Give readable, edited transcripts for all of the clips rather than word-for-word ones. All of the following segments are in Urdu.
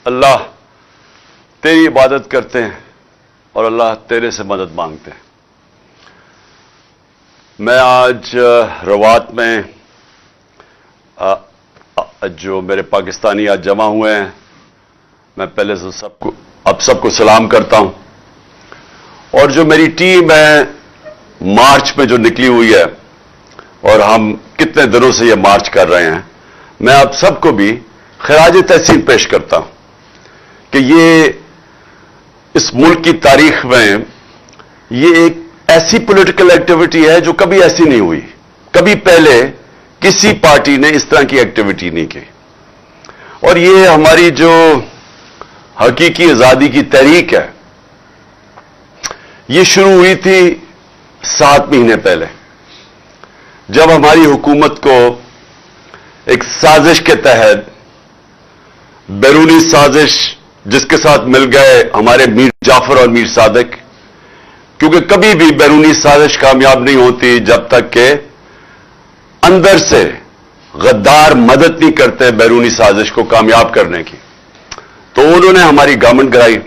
اللہ تیری عبادت کرتے ہیں اور اللہ تیرے سے مدد مانگتے ہیں۔ میں آج روات میں جو میرے پاکستانی آج جمع ہوئے ہیں، میں پہلے سے سب کو سلام کرتا ہوں، اور جو میری ٹیم ہے مارچ میں جو نکلی ہوئی ہے اور ہم کتنے دنوں سے یہ مارچ کر رہے ہیں، میں آپ سب کو بھی خراج تحسین پیش کرتا ہوں کہ یہ اس ملک کی تاریخ میں یہ ایک ایسی پولیٹیکل ایکٹیویٹی ہے جو کبھی ایسی نہیں ہوئی، کبھی پہلے کسی پارٹی نے اس طرح کی ایکٹیویٹی نہیں کی، اور یہ ہماری جو حقیقی آزادی کی تحریک ہے یہ شروع ہوئی تھی 7 مہینے پہلے، جب ہماری حکومت کو ایک سازش کے تحت، بیرونی سازش جس کے ساتھ مل گئے ہمارے میر جعفر اور میر صادق، کیونکہ کبھی بھی بیرونی سازش کامیاب نہیں ہوتی جب تک کہ اندر سے غدار مدد نہیں کرتے بیرونی سازش کو کامیاب کرنے کی، تو انہوں نے ہماری گورنمنٹ گرائی،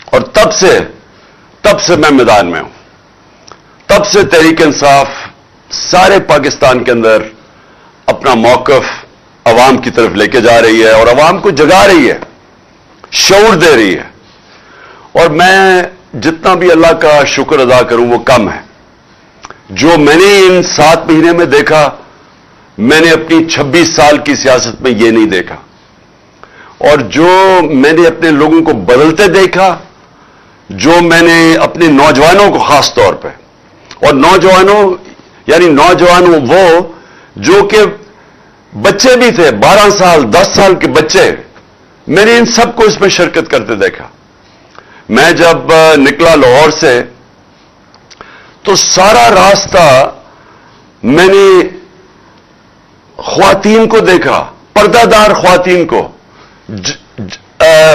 اور تب سے میں میدان میں ہوں، تب سے تحریک انصاف سارے پاکستان کے اندر اپنا موقف عوام کی طرف لے کے جا رہی ہے اور عوام کو جگا رہی ہے، شعور دے رہی ہے، اور میں جتنا بھی اللہ کا شکر ادا کروں وہ کم ہے۔ جو میں نے ان 7 مہینے میں دیکھا، میں نے اپنی 26 سال کی سیاست میں یہ نہیں دیکھا، اور جو میں نے اپنے لوگوں کو بدلتے دیکھا، جو میں نے اپنے نوجوانوں کو خاص طور پہ، اور نوجوانوں وہ جو کہ بچے بھی تھے، 12 سال 10 سال کے بچے، میں نے ان سب کو اس میں شرکت کرتے دیکھا۔ میں جب نکلا لاہور سے تو سارا راستہ میں نے خواتین کو دیکھا، پردہ دار خواتین کو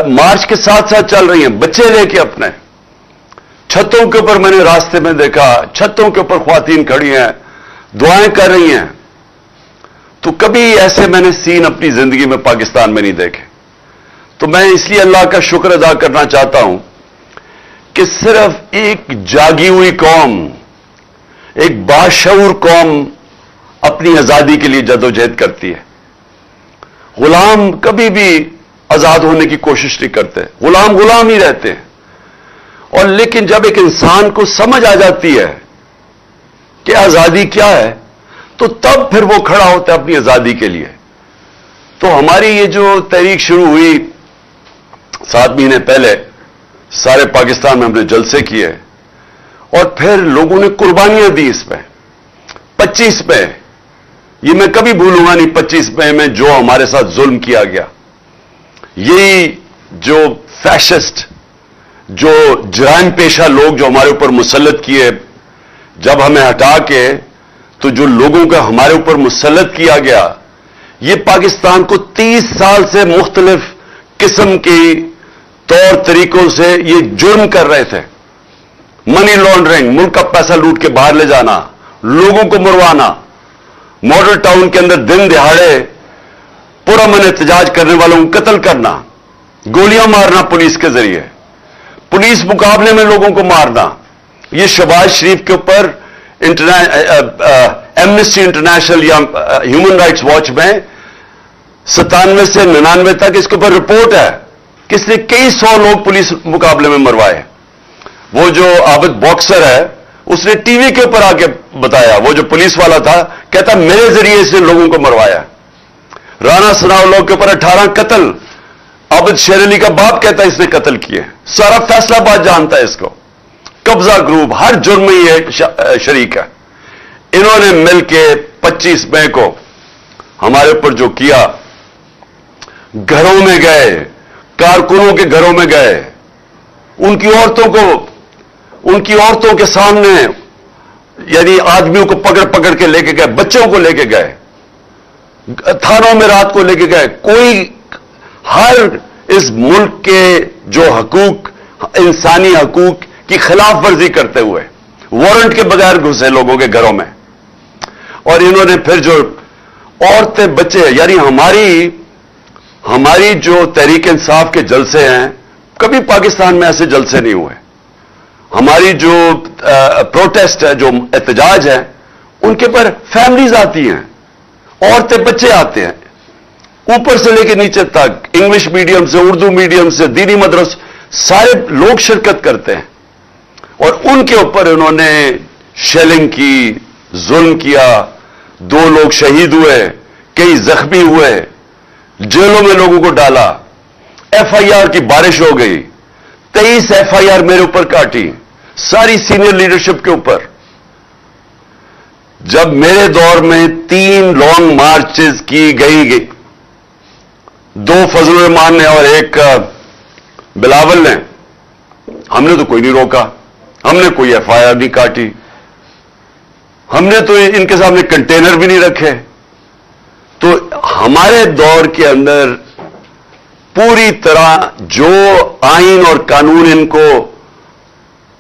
مارچ کے ساتھ ساتھ چل رہی ہیں، بچے لے کے اپنے چھتوں کے اوپر، میں نے راستے میں دیکھا چھتوں کے اوپر خواتین کھڑی ہیں، دعائیں کر رہی ہیں، تو کبھی ایسے میں نے سین اپنی زندگی میں پاکستان میں نہیں دیکھے۔ تو میں اس لیے اللہ کا شکر ادا کرنا چاہتا ہوں کہ صرف ایک جاگی ہوئی قوم، ایک باشعور قوم اپنی آزادی کے لیے جدوجہد کرتی ہے۔ غلام کبھی بھی آزاد ہونے کی کوشش نہیں کرتے، غلام ہی رہتے ہیں، اور لیکن جب ایک انسان کو سمجھ آ جاتی ہے کہ آزادی کیا ہے تو تب پھر وہ کھڑا ہوتا ہے اپنی آزادی کے لیے۔ تو ہماری یہ جو تحریک شروع ہوئی 7 مہینے پہلے، سارے پاکستان میں ہم نے جلسے کیے، اور پھر لوگوں نے قربانیاں دی اس میں۔ 25 میں یہ میں کبھی بھولوں گا نہیں، 25 میں جو ہمارے ساتھ ظلم کیا گیا، یہی جو فیشسٹ، جو جرائم پیشہ لوگ جو ہمارے اوپر مسلط کیے، جب ہمیں ہٹا کے تو جو لوگوں کا ہمارے اوپر مسلط کیا گیا، یہ پاکستان کو 30 سال سے مختلف قسم کی طور طریقوں سے یہ جرم کر رہے تھے، منی لانڈرنگ، ملک کا پیسہ لوٹ کے باہر لے جانا، لوگوں کو مروانا، ماڈل ٹاؤن کے اندر دن دہاڑے پرامن احتجاج کرنے والوں کو قتل کرنا، گولیاں مارنا پولیس کے ذریعے، پولیس مقابلے میں لوگوں کو مارنا۔ یہ شہباز شریف کے اوپر ایمنسٹی انٹرنیشنل یا ہیومن رائٹس واچ میں 97 سے 99 تک اس کے اوپر رپورٹ ہے کہ اس نے کئی 100 لوگ پولیس مقابلے میں مروائے۔ وہ جو عابد باکسر ہے اس نے ٹی وی کے اوپر آ کے بتایا، وہ جو پولیس والا تھا کہتا میرے ذریعے اس نے لوگوں کو مروایا۔ رانا ثناءاللہ کے اوپر 18 قتل، عابد شیر علی کا باپ کہتا ہے اس نے قتل کیے، سارا فیصلہ آباد جانتا ہے اس کو، قبضہ گروپ ہر جرم میں یہ شریک ہے۔ انہوں نے مل کے 25 مئی کو ہمارے اوپر جو کیا، گھروں میں گئے، کارکنوں کے گھروں میں گئے، ان کی عورتوں کے سامنے یعنی آدمیوں کو پکڑ کے لے کے گئے، بچوں کو لے کے گئے، تھانوں میں رات کو لے کے گئے، کوئی ہر اس ملک کے جو حقوق، انسانی حقوق کی خلاف ورزی کرتے ہوئے وارنٹ کے بغیر گھسے لوگوں کے گھروں میں، اور انہوں نے پھر جو عورتیں بچے، یعنی ہماری جو تحریک انصاف کے جلسے ہیں کبھی پاکستان میں ایسے جلسے نہیں ہوئے. ہماری جو پروٹیسٹ ہے, جو احتجاج ہے, ان کے پر فیملیز آتی ہیں, عورتیں بچے آتے ہیں, اوپر سے لے کے نیچے تک, انگلش میڈیم سے, اردو میڈیم سے, دینی مدرسے, سارے لوگ شرکت کرتے ہیں. اور ان کے اوپر انہوں نے شیلنگ کی, ظلم کیا, 2 لوگ شہید ہوئے, کئی زخمی ہوئے, جیلوں میں لوگوں کو ڈالا, FIR کی بارش ہو گئی, 23 FIR میرے اوپر کاٹی, ساری سینئر لیڈرشپ کے اوپر. جب میرے دور میں 3 لانگ مارچز کی گئی, 2 فضل الرحمان نے اور 1 بلاول نے, ہم نے تو کوئی نہیں روکا, ہم نے کوئی FIR نہیں کاٹی, ہم نے تو ان کے سامنے کنٹینر بھی نہیں رکھے. تو ہمارے دور کے اندر پوری طرح جو آئین اور قانون ان کو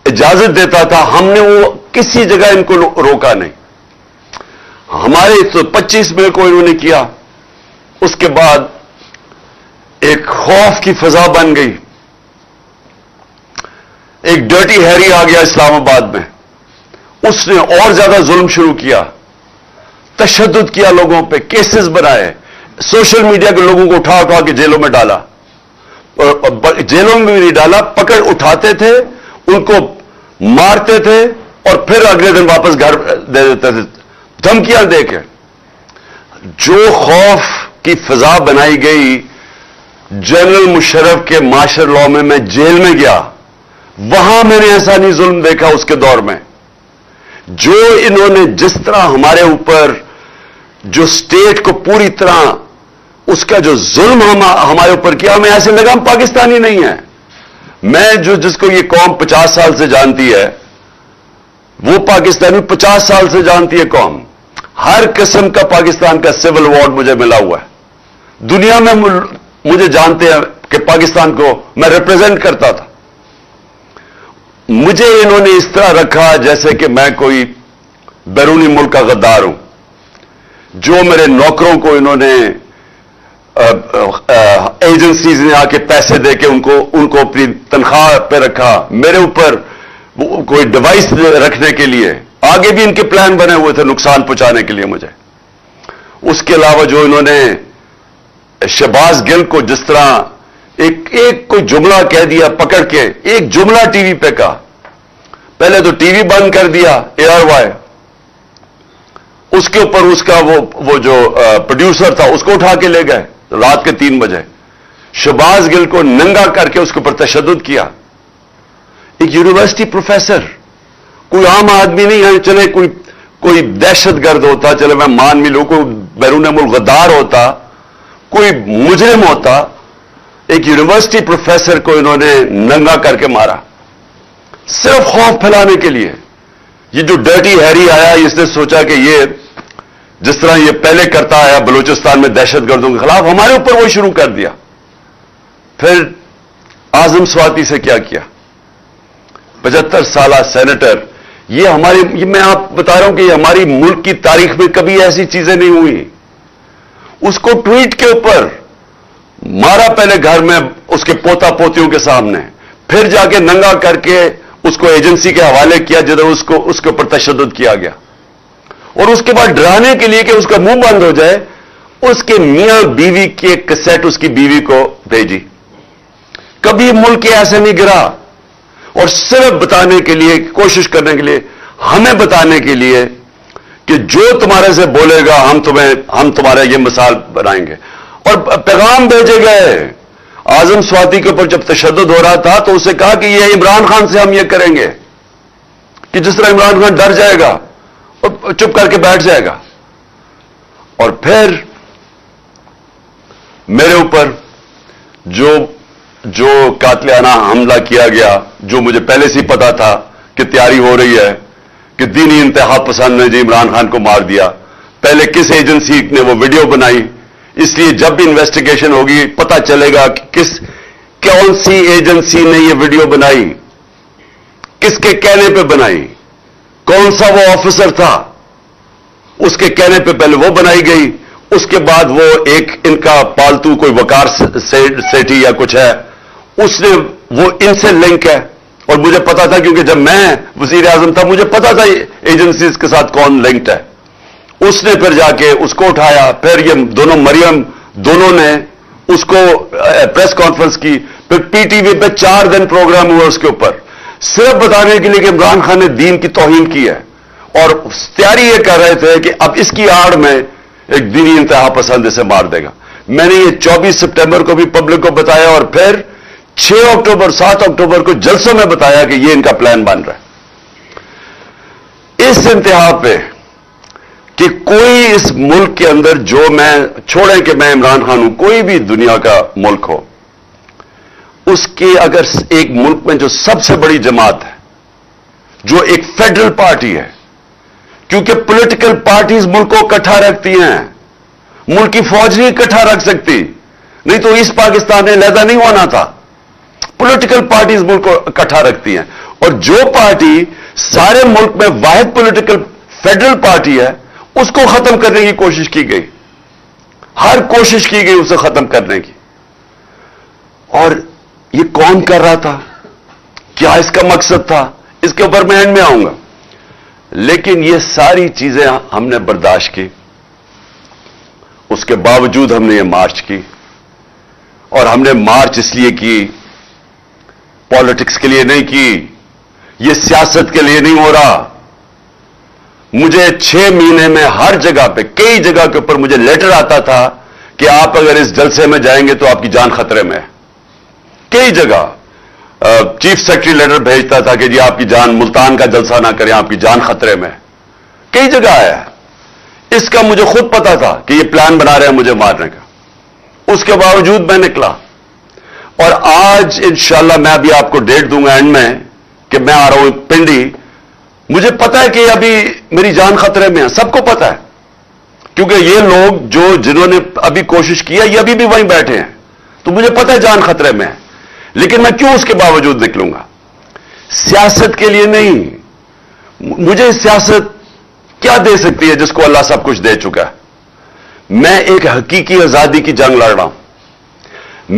اجازت دیتا تھا, ہم نے وہ کسی جگہ ان کو روکا نہیں. ہمارے تو 25 مئی کو انہوں نے کیا, اس کے بعد ایک خوف کی فضا بن گئی. ایک ڈرٹی ہیری آ گیا اسلام آباد میں, اس نے اور زیادہ ظلم شروع کیا, تشدد کیا لوگوں پہ, کیسز بنائے, سوشل میڈیا کے لوگوں کو اٹھا اٹھا کے جیلوں میں ڈالا, جیلوں میں بھی نہیں ڈالا, پکڑ اٹھاتے تھے, ان کو مارتے تھے اور پھر اگلے دن واپس گھر دے دیتے تھے, دھمکیاں دے کے. جو خوف کی فضا بنائی گئی, جنرل مشرف کے مارشل لاء میں جیل میں گیا, وہاں میں نے ایسا نہیں ظلم دیکھا اس کے دور میں. جو انہوں نے جس طرح ہمارے اوپر جو اسٹیٹ کو پوری طرح اس کا جو ظلم ہمارے اوپر کیا, ہمیں ایسے لگا ہم پاکستانی نہیں ہیں. میں جس کو یہ قوم 50 سال سے جانتی ہے, وہ پاکستانی 50 سال سے جانتی ہے قوم. ہر قسم کا پاکستان کا سول وارڈ مجھے ملا ہوا ہے. دنیا میں مجھے جانتے ہیں کہ پاکستان کو میں ریپرزینٹ کرتا تھا. مجھے انہوں نے اس طرح رکھا جیسے کہ میں کوئی بیرونی ملک کا غدار ہوں. جو میرے نوکروں کو انہوں نے ایجنسیز نے آ کے پیسے دے کے ان کو اپنی تنخواہ پہ رکھا, میرے اوپر کوئی ڈیوائس رکھنے کے لیے, آگے بھی ان کے پلان بنے ہوئے تھے نقصان پہنچانے کے لیے مجھے. اس کے علاوہ جو انہوں نے شہباز گل کو جس طرح ایک کوئی جملہ کہہ دیا پکڑ کے, ایک جملہ ٹی وی پہ کہا, پہلے تو ٹی وی بند کر دیا ARY, اس کے اوپر اس کا وہ جو پروڈیوسر تھا اس کو اٹھا کے لے گئے رات کے 3 بجے. شہباز گل کو ننگا کر کے اس کے اوپر تشدد کیا. ایک یونیورسٹی پروفیسر, کوئی عام آدمی نہیں ہے, چلے کوئی دہشت گرد ہوتا, چلے میں مان بھی لوں, کوئی بیرون ملک غدار ہوتا, کوئی مجرم ہوتا, ایک یونیورسٹی پروفیسر کو انہوں نے ننگا کر کے مارا صرف خوف پھیلانے کے لیے. یہ جو ڈرٹی ہیری آیا, اس نے سوچا کہ یہ جس طرح یہ پہلے کرتا آیا بلوچستان میں دہشت گردوں کے خلاف, ہمارے اوپر وہ شروع کر دیا. پھر اعظم سواتی سے کیا 75 سالہ سینیٹر, یہ میں آپ بتا رہا ہوں کہ یہ ہماری ملک کی تاریخ میں کبھی ایسی چیزیں نہیں ہوئی. اس کو ٹویٹ کے اوپر مارا, پہلے گھر میں اس کے پوتا پوتیوں کے سامنے, پھر جا کے ننگا کر کے اس کو ایجنسی کے حوالے کیا جدھر اس کے اوپر تشدد کیا گیا. اور اس کے بعد ڈرانے کے لیے کہ اس کا منہ بند ہو جائے, اس کے میاں بیوی کی ایک کیسٹ اس کی بیوی کو بھیجی. کبھی ملک ایسے نہیں گرا. اور صرف بتانے کے لیے, کوشش کرنے کے لیے, ہمیں بتانے کے لیے کہ جو تمہارے سے بولے گا ہم تمہارے یہ مثال بنائیں گے. اور پیغام بھیجے گئے. اعظم سواتی کے اوپر جب تشدد ہو رہا تھا تو اسے کہا کہ یہ عمران خان سے ہم یہ کریں گے, کہ جس طرح عمران خان ڈر جائے گا اور چپ کر کے بیٹھ جائے گا. اور پھر میرے اوپر جو قاتلانہ حملہ کیا گیا, جو مجھے پہلے سے ہی پتا تھا کہ تیاری ہو رہی ہے, کہ دینی انتہا پسند نے جی عمران خان کو مار دیا. پہلے کس ایجنسی نے وہ ویڈیو بنائی, اس لیے جب بھی انویسٹیگیشن ہوگی پتہ چلے گا کہ کون سی ایجنسی نے یہ ویڈیو بنائی, کس کے کہنے پہ بنائی, کون سا وہ آفیسر تھا, اس کے کہنے پہ پہلے وہ بنائی گئی, اس کے بعد وہ ایک ان کا پالتو کوئی وقار سیٹھی یا کچھ ہے، اس نے وہ ان سے لنک ہے، اور مجھے پتا تھا کیونکہ جب میں وزیر اعظم تھا مجھے پتا تھا ایجنسیز کے ساتھ کون لنکڈ ہے. اس نے پھر جا کے اس کو اٹھایا، پھر یہ دونوں مریم دونوں نے اس کو پریس کانفرنس کی، پھر پی ٹی وی پہ 4 دن پروگرام ہوا اس کے اوپر، صرف بتانے کے لیے کہ عمران خان نے دین کی توہین کی ہے، اور تیاری یہ کر رہے تھے کہ اب اس کی آڑ میں ایک دینی انتہا پسند اسے مار دے گا. میں نے یہ 24 سپٹمبر کو بھی پبلک کو بتایا، اور پھر 6 اکتوبر 7 اکتوبر کو جلسوں میں بتایا کہ یہ ان کا پلان بن رہا ہے. اس انتہا پہ کہ کوئی اس ملک کے اندر، جو میں چھوڑیں کہ میں عمران خان ہوں، کوئی بھی دنیا کا ملک ہو، اس کے اگر ایک ملک میں جو سب سے بڑی جماعت ہے، جو ایک فیڈرل پارٹی ہے، کیونکہ پولیٹیکل پارٹیز ملک کو اکٹھا رکھتی ہیں، ملک کی فوج نہیں اکٹھا رکھ سکتی، نہیں تو اس پاکستان نے علیحدہ نہیں ہونا تھا. پولیٹیکل پارٹیز ملک کو اکٹھا رکھتی ہیں، اور جو پارٹی سارے ملک میں واحد پولیٹیکل فیڈرل پارٹی ہے، اس کو ختم کرنے کی کوشش کی گئی، ہر کوشش کی گئی اسے ختم کرنے کی. اور یہ کون کر رہا تھا، کیا اس کا مقصد تھا، اس کے اوپر میں اینڈ میں آؤں گا. لیکن یہ ساری چیزیں ہم نے برداشت کی، اس کے باوجود ہم نے یہ مارچ کی، اور ہم نے مارچ اس لیے کی، پالیٹکس کے لیے نہیں کی، یہ سیاست کے لیے نہیں ہو رہا. مجھے 6 مہینے میں ہر جگہ پہ کئی جگہ کے اوپر مجھے لیٹر آتا تھا کہ آپ اگر اس جلسے میں جائیں گے تو آپ کی جان خطرے میں ہے. کئی جگہ چیف سیکرٹری لیٹر بھیجتا تھا کہ جی آپ کی جان، ملتان کا جلسہ نہ کریں، آپ کی جان خطرے میں. کئی جگہ آیا. اس کا مجھے خود پتا تھا کہ یہ پلان بنا رہے ہیں مجھے مارنے کا. اس کے باوجود میں نکلا، اور آج انشاءاللہ میں ابھی آپ کو ڈیٹ دوں گا اینڈ میں کہ میں آ رہا ہوں پنڈی. مجھے پتا ہے کہ ابھی میری جان خطرے میں ہے، سب کو پتا ہے، کیونکہ یہ لوگ جنہوں نے ابھی کوشش کی ہے یہ ابھی بھی وہیں بیٹھے ہیں، تو مجھے پتا ہے جان خطرے میں ہے. لیکن میں کیوں اس کے باوجود نکلوں گا؟ سیاست کے لیے نہیں. مجھے سیاست کیا دے سکتی ہے جس کو اللہ سب کچھ دے چکا ہے؟ میں ایک حقیقی آزادی کی جنگ لڑ رہا ہوں.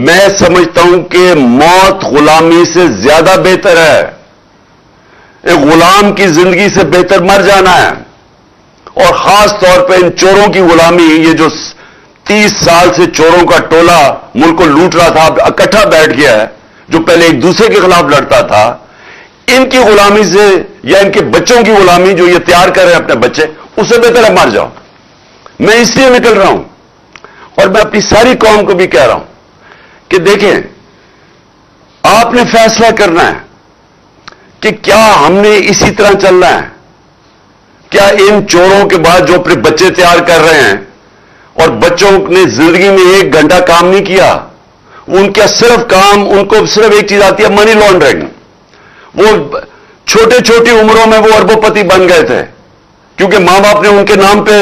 میں سمجھتا ہوں کہ موت غلامی سے زیادہ بہتر ہے. ایک غلام کی زندگی سے بہتر مر جانا ہے، اور خاص طور پہ ان چوروں کی غلامی، یہ جو 30 سال سے چوروں کا ٹولہ ملک کو لوٹ رہا تھا، اب اکٹھا بیٹھ گیا ہے، جو پہلے ایک دوسرے کے خلاف لڑتا تھا، ان کی غلامی سے، یا ان کے بچوں کی غلامی جو یہ تیار کر رہے ہیں اپنے بچے، اس سے بہتر ہے مر جاؤ. میں اس لیے نکل رہا ہوں، اور میں اپنی ساری قوم کو بھی کہہ رہا ہوں کہ دیکھیں، آپ نے فیصلہ کرنا ہے کہ کیا ہم نے اسی طرح چلنا ہے. کیا ان چوروں کے بعد جو اپنے بچے تیار کر رہے ہیں، اور بچوں نے زندگی میں 1 گھنٹہ کام نہیں کیا، ان کا صرف کام، ان کو صرف ایک چیز آتی ہے، منی لانڈرنگ. وہ چھوٹی عمروں میں وہ اربوں پتی بن گئے تھے، کیونکہ ماں باپ نے ان کے نام پہ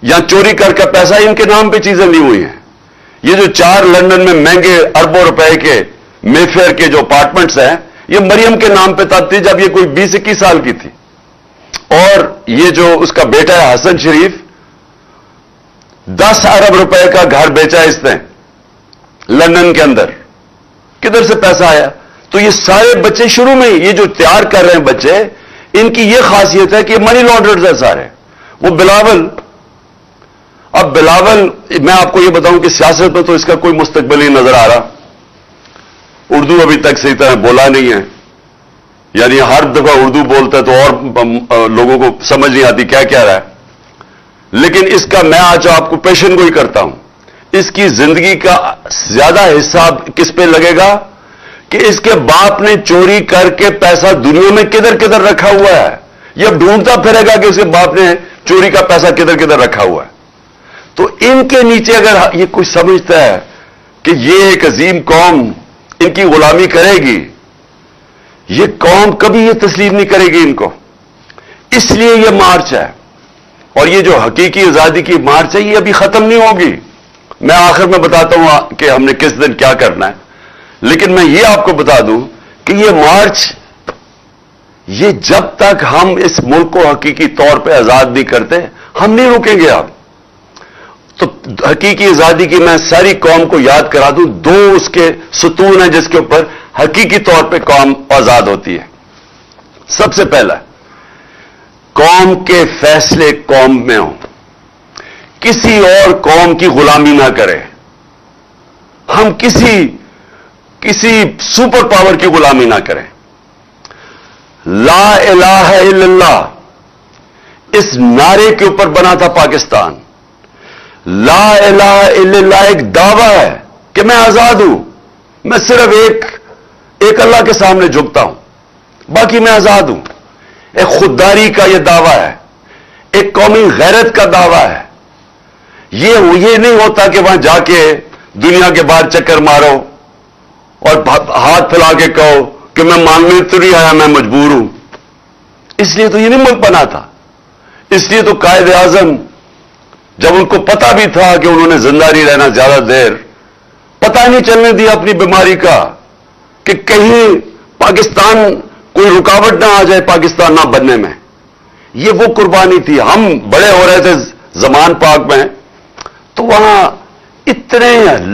یا چوری کر کے پیسہ ان کے نام پہ چیزیں لی ہوئی ہیں. یہ جو 4 لندن میں مہنگے اربوں روپے کے مے فیئر کے جو اپارٹمنٹس ہیں، یہ مریم کے نام پہ تب تھی جب یہ کوئی 20-21 سال کی تھی. اور یہ جو اس کا بیٹا ہے حسن شریف، 10 ارب روپے کا گھر بیچا اس نے لندن کے اندر. کدھر سے پیسہ آیا؟ تو یہ سارے بچے شروع میں یہ جو تیار کر رہے ہیں بچے، ان کی یہ خاصیت ہے کہ منی لانڈررز ہیں سارے. وہ بلاول، اب بلاول، میں آپ کو یہ بتاؤں کہ سیاست میں تو اس کا کوئی مستقبل نہیں نظر آ رہا. اردو ابھی تک صحیح طرح بولا نہیں ہے، یعنی ہر دفعہ اردو بولتا ہے تو اور لوگوں کو سمجھ نہیں آتی کیا کہہ رہا ہے. لیکن اس کا میں آج آپ کو پیشن گوئی کرتا ہوں، اس کی زندگی کا زیادہ حصہ کس پہ لگے گا کہ اس کے باپ نے چوری کر کے پیسہ دنیا میں کدھر کدھر رکھا ہوا ہے. یہ اب ڈھونڈتا پھرے گا کہ اس کے باپ نے چوری کا پیسہ کدھر کدھر رکھا ہوا ہے. تو ان کے نیچے اگر یہ کوئی سمجھتا ہے کہ یہ ایک عظیم قوم ان کی غلامی کرے گی، یہ قوم کبھی یہ تسلیم نہیں کرے گی ان کو. اس لیے یہ مارچ ہے، اور یہ جو حقیقی آزادی کی مارچ ہے یہ ابھی ختم نہیں ہوگی. میں آخر میں بتاتا ہوں کہ ہم نے کس دن کیا کرنا ہے، لیکن میں یہ آپ کو بتا دوں کہ یہ مارچ، یہ جب تک ہم اس ملک کو حقیقی طور پہ آزاد نہیں کرتے، ہم نہیں رکیں گے. آپ تو حقیقی آزادی کی میں ساری قوم کو یاد کرا دوں، دو اس کے ستون ہیں جس کے اوپر حقیقی طور پہ قوم آزاد ہوتی ہے۔ سب سے پہلا، قوم کے فیصلے قوم میں ہوں، کسی اور قوم کی غلامی نہ کرے۔ ہم کسی سپر پاور کی غلامی نہ کریں۔ لا الہ الا اللہ اس نعرے کے اوپر بنا تھا پاکستان۔ لا الہ الا اللہ ایک دعویٰ ہے کہ میں آزاد ہوں، میں صرف ایک اللہ کے سامنے جھکتا ہوں، باقی میں آزاد ہوں۔ ایک خودداری کا یہ دعویٰ ہے، ایک قومی غیرت کا دعویٰ ہے۔ یہ نہیں ہوتا کہ وہاں جا کے دنیا کے باہر چکر مارو اور ہاتھ پھیلا کے کہو کہ میں مانگنے تو نہیں آیا، میں مجبور ہوں۔ اس لیے تو یہ نہیں ملک بنا تھا۔ اس لیے تو قائد اعظم جب ان کو پتا بھی تھا کہ انہوں نے زندہ نہیں رہنا زیادہ دیر، پتہ نہیں چلنے دیا اپنی بیماری کا کہ کہیں پاکستان کوئی رکاوٹ نہ آ جائے پاکستان نہ بننے میں۔ یہ وہ قربانی تھی۔ ہم بڑے ہو رہے تھے زمان پاک میں، تو وہاں اتنے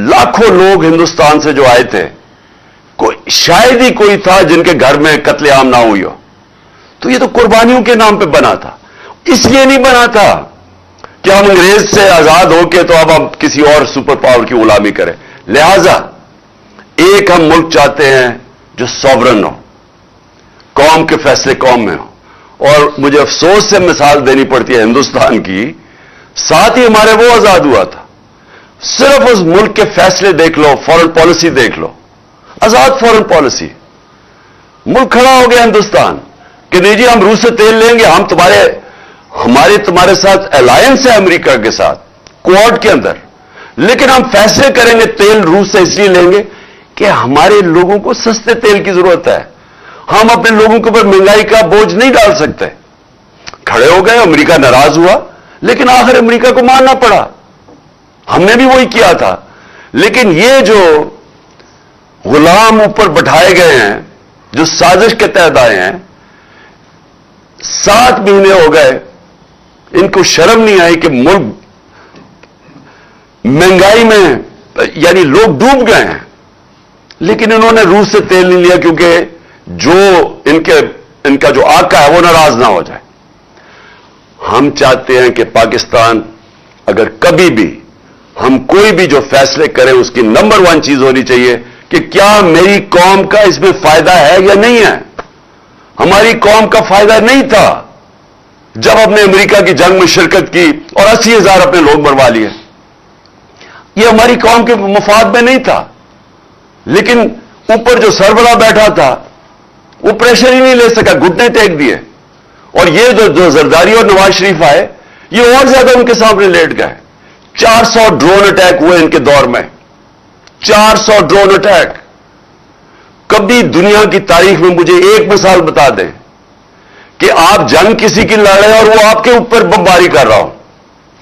لاکھوں لوگ ہندوستان سے جو آئے تھے، شاید ہی کوئی تھا جن کے گھر میں قتل عام نہ ہوئی ہو۔ تو یہ تو قربانیوں کے نام پہ بنا تھا۔ اس لیے نہیں بنا تھا کہ ہم انگریز سے آزاد ہو کے تو اب ہم کسی اور سپر پاور کی غلامی کریں۔ لہذا ایک ہم ملک چاہتے ہیں جو سوورن ہو، قوم کے فیصلے قوم میں ہو۔ اور مجھے افسوس سے مثال دینی پڑتی ہے ہندوستان کی، ساتھ ہی ہمارے وہ آزاد ہوا تھا۔ صرف اس ملک کے فیصلے دیکھ لو، فورن پالیسی دیکھ لو، آزاد فورن پالیسی۔ ملک کھڑا ہو گیا ہندوستان کہ نہیں جی ہم روس سے تیل لیں گے، ہمارے تمہارے ساتھ الائنس ہے امریکہ کے ساتھ کوارڈ کے اندر، لیکن ہم فیصلے کریں گے تیل روس سے اس لیے لیں گے کہ ہمارے لوگوں کو سستے تیل کی ضرورت ہے، ہم اپنے لوگوں کے اوپر مہنگائی کا بوجھ نہیں ڈال سکتے۔ کھڑے ہو گئے، امریکہ ناراض ہوا، لیکن آخر امریکہ کو ماننا پڑا۔ ہم نے بھی وہی کیا تھا۔ لیکن یہ جو غلام اوپر بٹھائے گئے ہیں، جو سازش کے تحت آئے ہیں، 7 مہینے ہو گئے، ان کو شرم نہیں آئی کہ ملک مہنگائی میں یعنی لوگ ڈوب گئے ہیں، لیکن انہوں نے روس سے تیل نہیں لیا کیونکہ جو ان کا جو آقا ہے وہ ناراض نہ ہو جائے۔ ہم چاہتے ہیں کہ پاکستان اگر کبھی بھی ہم کوئی بھی جو فیصلے کریں اس کی نمبر 1 چیز ہونی چاہیے کہ کیا میری قوم کا اس میں فائدہ ہے یا نہیں ہے۔ ہماری قوم کا فائدہ نہیں تھا جب ہم نے امریکہ کی جنگ میں شرکت کی اور 80,000 اپنے لوگ مروا لیے، یہ ہماری قوم کے مفاد میں نہیں تھا۔ لیکن اوپر جو سربراہ بیٹھا تھا وہ پریشر ہی نہیں لے سکا، گھٹنے ٹیک دیے، اور یہ جو زرداری اور نواز شریف آئے یہ اور زیادہ ان کے سامنے لیٹ گئے۔ 400 ڈرون اٹیک ہوئے ان کے دور میں، 400 ڈرون اٹیک۔ کبھی دنیا کی تاریخ میں مجھے ایک مثال بتا دیں کہ آپ جنگ کسی کی لڑ رہے ہیں اور وہ آپ کے اوپر بمباری کر رہا ہو،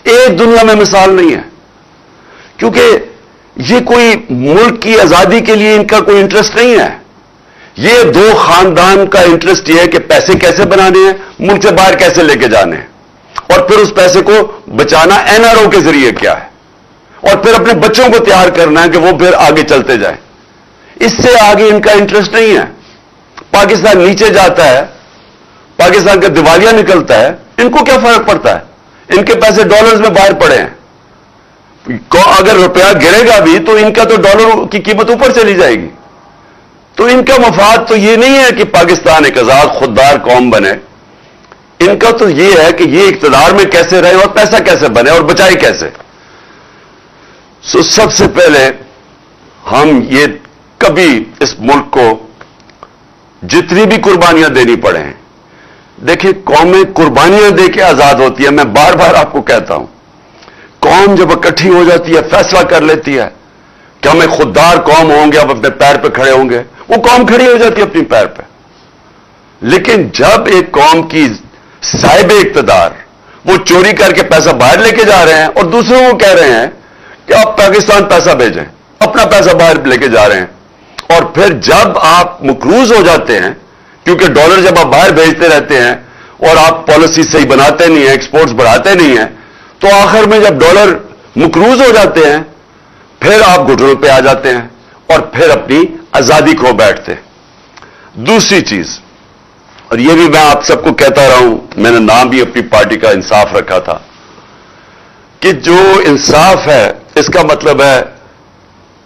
ایک دنیا میں مثال نہیں ہے۔ کیونکہ یہ کوئی ملک کی آزادی کے لیے ان کا کوئی انٹرسٹ نہیں ہے، یہ 2 خاندان کا انٹرسٹ یہ ہے کہ پیسے کیسے بنانے ہیں، ملک سے باہر کیسے لے کے جانے ہیں، اور پھر اس پیسے کو بچانا NRO کے ذریعے کیا ہے، اور پھر اپنے بچوں کو تیار کرنا ہے کہ وہ پھر آگے چلتے جائیں۔ اس سے آگے ان کا انٹرسٹ نہیں ہے۔ پاکستان نیچے جاتا ہے، پاکستان کا دیوالیہ نکلتا ہے، ان کو کیا فرق پڑتا ہے؟ ان کے پیسے ڈالرز میں باہر پڑے ہیں، اگر روپیہ گرے گا بھی تو ان کا تو ڈالر کی قیمت اوپر چلی جائے گی۔ تو ان کا مفاد تو یہ نہیں ہے کہ پاکستان ایک آزاد خوددار قوم بنے، ان کا تو یہ ہے کہ یہ اقتدار میں کیسے رہے اور پیسہ کیسے بنے اور بچائے کیسے۔ سب سے پہلے ہم یہ کبھی اس ملک کو جتنی بھی قربانیاں دینی پڑے ہیں، دیکھیں قومیں قربانیاں دے کے آزاد ہوتی ہے۔ میں بار بار آپ کو کہتا ہوں، قوم جب اکٹھی ہو جاتی ہے، فیصلہ کر لیتی ہے کہ ہم ایک خوددار قوم ہوں گے، اب اپنے پیر پہ کھڑے ہوں گے، وہ قوم کھڑی ہو جاتی ہے اپنی پیر پہ۔ لیکن جب ایک قوم کی صاحب اقتدار وہ چوری کر کے پیسہ باہر لے کے جا رہے ہیں اور دوسروں کو کہہ رہے ہیں کہ آپ پاکستان پیسہ بھیجیں، اپنا پیسہ باہر لے کے جا رہے ہیں، اور پھر جب آپ مقروض ہو جاتے ہیں کیونکہ ڈالر جب آپ باہر بھیجتے رہتے ہیں اور آپ پالیسی صحیح بناتے نہیں ہیں، ایکسپورٹس بڑھاتے نہیں ہیں، تو آخر میں جب ڈالر مقروض ہو جاتے ہیں، پھر آپ گھٹنوں پہ آ جاتے ہیں اور پھر اپنی آزادی کھو بیٹھتے ہیں۔ دوسری چیز، اور یہ بھی میں آپ سب کو کہتا رہا ہوں، میں نے نام بھی اپنی پارٹی کا انصاف رکھا تھا، کہ جو انصاف ہے اس کا مطلب ہے،